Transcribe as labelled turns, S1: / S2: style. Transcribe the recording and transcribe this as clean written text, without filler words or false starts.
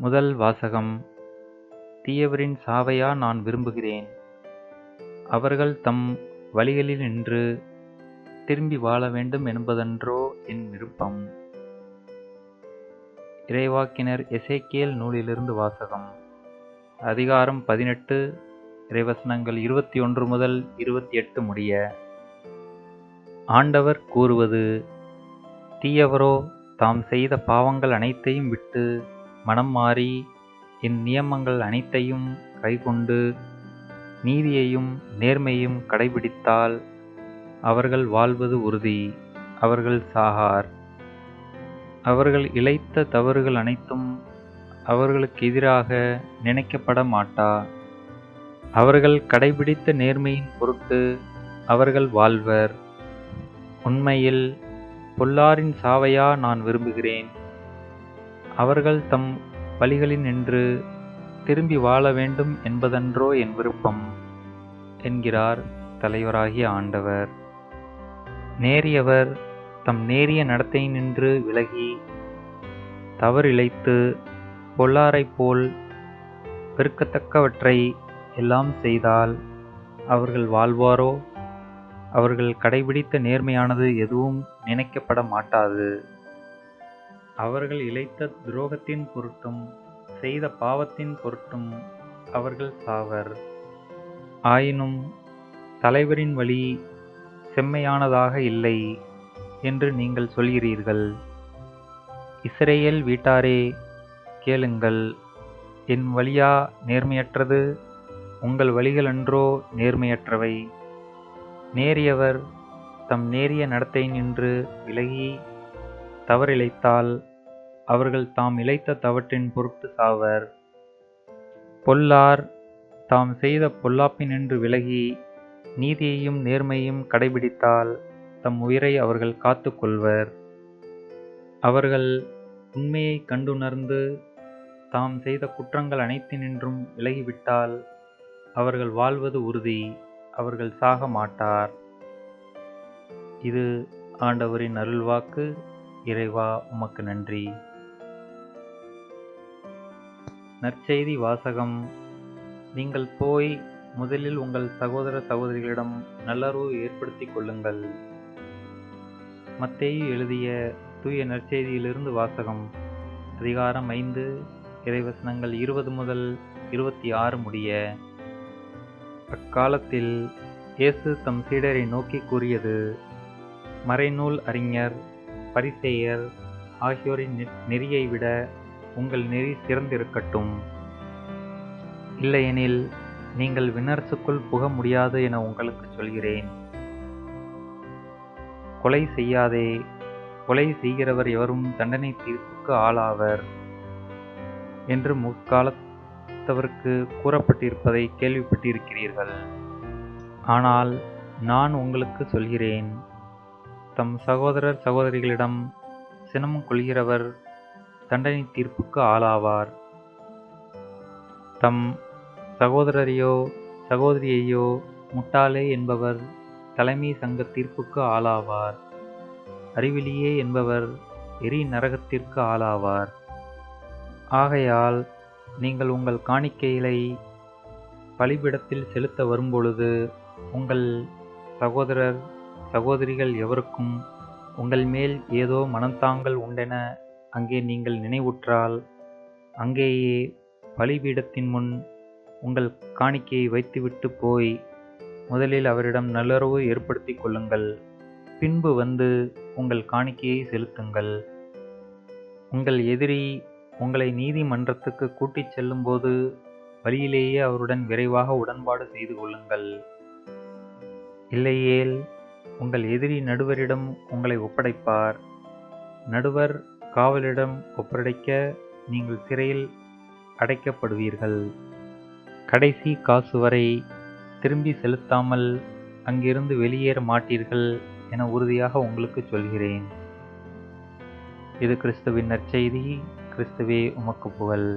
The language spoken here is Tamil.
S1: முதல் வாசகம். தீயவரின் சாவையா நான் விரும்புகிறேன்? அவர்கள் தம் வழிகளினின்று திரும்பி வாழ வேண்டும் என்பதன்றோ என் விருப்பம். இறைவாக்கினர் எசேக்கியேல் நூலிலிருந்து வாசகம். அதிகாரம் 18, இறைவசனங்கள் 21 முதல் 28 முடிய. ஆண்டவர் கூறுவது: தீயவரோ தாம் செய்த பாவங்கள் அனைத்தையும் விட்டு மனம் மாறி என் நியமங்கள் அனைத்தையும் கைக்கொண்டு நீதியையும் நேர்மையையும் கடைபிடித்தால் அவர்கள் வாழ்வது உறுதி, அவர்கள் சாகார். அவர்கள் இழைத்த தவறுகள் அனைத்தும் அவர்களுக்கு எதிராக நினைக்கப்பட மாட்டா. அவர்கள் கடைபிடித்த நேர்மையின் பொருட்டு அவர்கள் வாழ்வர். உண்மையில் பொல்லாரின் சாவையா நான் விரும்புகிறேன்? அவர்கள் தம் வழிகளினின்று திரும்பி வாழ வேண்டும் என்பதன்றோ என் விருப்பம், என்கிறார் தலைவராகிய ஆண்டவர். நேரியவர் தம் நேரிய நடத்தையினின்று விலகி தவறிழைத்து பொல்லாரைப் போல் வெறுக்கத்தக்கவற்றை எல்லாம் செய்தால் அவர்கள் வாழ்வாரோ? அவர்கள் கடைபிடித்த நேர்மையானது எதுவும் நினைக்கப்பட மாட்டாது. அவர்கள் இழைத்த துரோகத்தின் பொருட்டும் செய்த பாவத்தின் பொருட்டும் அவர்கள் சாவர். ஆயினும் தலைவரின் வழி செம்மையானதாக இல்லை என்று நீங்கள் சொல்கிறீர்கள். இஸ்ரேல் வீட்டாரே, கேளுங்கள். என் வழியா நேர்மையற்றது? உங்கள் வழிகளன்றோ நேர்மையற்றவை? நேரியவர் தம் நேரிய நடத்தையினின்று விலகி தவறிழைத்தால் அவர்கள் தாம் இழைத்த தவற்றின் பொருட்டு சாவர். பொல்லார் தாம் செய்த பொல்லாப்பினின்று விலகி நீதியையும் நேர்மையையும் கடைபிடித்தால் தம் உயிரை அவர்கள் காத்து கொள்வர். அவர்கள் உண்மையை கண்டுணர்ந்து தாம் செய்த குற்றங்கள் அனைத்தினின்றும் விலகிவிட்டால் அவர்கள் வாழ்வது உறுதி, அவர்கள் சாக மாட்டார். இது ஆண்டவரின் அருள்வாக்கு. இறைவா, உமக்கு நன்றி. நற்செய்தி வாசகம். நீங்கள் போய் முதலில் உங்கள் சகோதர சகோதரிகளிடம் நல்லுறவு ஏற்படுத்திக் கொள்ளுங்கள். மத்தேயு எழுதிய தூய நற்செய்தியிலிருந்து வாசகம். அதிகாரம் 5, இறைவசனங்கள் 20 முதல் 26 முடிய. அக்காலத்தில் இயேசு தம் சீடரை நோக்கி கூறியது: மறைநூல் அறிஞர், பரிசேயர் ஆகியோரின் நெறியை விட உங்கள் நெறி சிறந்திருக்கட்டும். இல்லையெனில் நீங்கள் விண்ணரசுக்குள் புக முடியாது என உங்களுக்கு சொல்கிறேன். கொலை செய்யாதே. கொலை செய்கிறவர் எவரும் தண்டனை தீர்ப்புக்கு ஆளாவர் என்று முற்காலத்தவருக்கு கூறப்பட்டிருப்பதை கேள்விப்பட்டிருக்கிறீர்கள். ஆனால் நான் உங்களுக்கு சொல்கிறேன், தம் சகோதரர் சகோதரிகளிடம் சினமும் கொள்கிறவர் தண்டனை தீர்ப்புக்கு ஆளாவார். தம் சகோதரரையோ சகோதரியையோ முட்டாளே என்பவர் தலைமை சங்க தீர்ப்புக்கு ஆளாவார். அறிவிலியே என்பவர் எரி நரகத்திற்கு ஆளாவார். ஆகையால் நீங்கள் உங்கள் காணிக்கைகளை பலிபீடத்தில் செலுத்த வரும்பொழுது உங்கள் சகோதரர் சகோதரிகள் எவருக்கும் உங்கள் மேல் ஏதோ மனந்தாங்கல் உண்டென அங்கே நீங்கள் நினைவுற்றால், அங்கேயே பலிபீடத்தின் முன் உங்கள் காணிக்கையை வைத்துவிட்டு போய் முதலில் அவரிடம் நல்லுறவு ஏற்படுத்திக் கொள்ளுங்கள். பின்பு வந்து உங்கள் காணிக்கையை செலுத்துங்கள். உங்கள் எதிரி உங்களை நீதிமன்றத்துக்கு கூட்டிச் செல்லும்போது வழியிலேயே அவருடன் விரைவாக உடன்பாடு செய்து கொள்ளுங்கள். இல்லையேல் உங்கள் எதிரி நடுவரிடம் உங்களை ஒப்படைப்பார். நடுவர் காவலிடம் ஒப்படைக்க நீங்கள் சிறையில் அடைக்கப்படுவீர்கள். கடைசி காசு வரை திரும்பி செலுத்தாமல் அங்கிருந்து வெளியேற மாட்டீர்கள் என உறுதியாக உங்களுக்கு சொல்கிறேன். இது கிறிஸ்துவின் நற்செய்தி. கிறிஸ்துவே, உமக்கு புகழ்.